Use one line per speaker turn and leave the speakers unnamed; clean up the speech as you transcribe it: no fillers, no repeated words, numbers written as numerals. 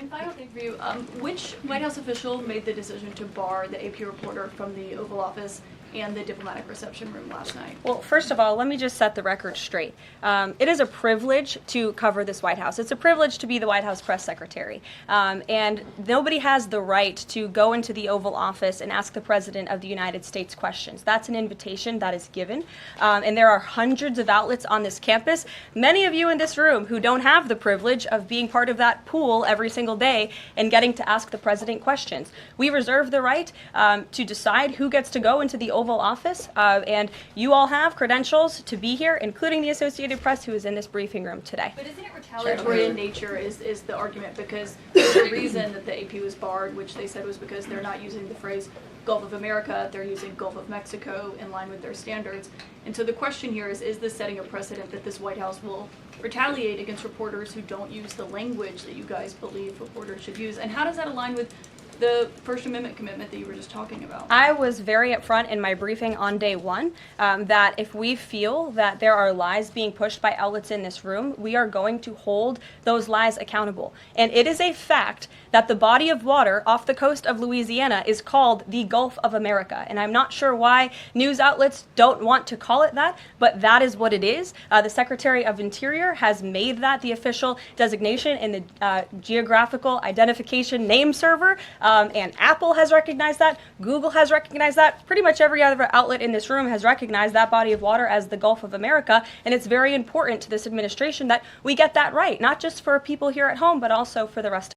And final thing for you, which White House official made the decision to bar the AP reporter from the Oval Office and the diplomatic reception room last night?
Well, first of all, let me just set the record straight. It is a privilege to cover this White House. It's a privilege to be the White House press secretary. And nobody has the right to go into the Oval Office and ask the President of the United States questions. That's an invitation that is given. And there are hundreds of outlets on this campus, many of you in this room who don't have the privilege of being part of that pool every single day and getting to ask the President questions. We reserve the right to decide who gets to go into the Oval Office, and you all have credentials to be here, including the Associated Press, who is in this briefing room today.
But isn't it retaliatory in nature is the argument, because the reason that the AP was barred, which they said was because they're not using the phrase Gulf of America, they're using Gulf of Mexico in line with their standards. And so the question here is this setting a precedent that this White House will retaliate against reporters who don't use the language that you guys believe reporters should use? And how does that align with the First Amendment commitment that you were just talking about?
I was very upfront in my briefing on day one that if we feel that there are lies being pushed by outlets in this room, we are going to hold those lies accountable. And it is a fact that the body of water off the coast of Louisiana is called the Gulf of America. And I'm not sure why news outlets don't want to call it that, but that is what it is. The Secretary of Interior has made that the official designation in the geographical identification name server. And Apple has recognized that, Google has recognized that, pretty much every other outlet in this room has recognized that body of water as the Gulf of America, and it's very important to this administration that we get that right, not just for people here at home, but also for the rest of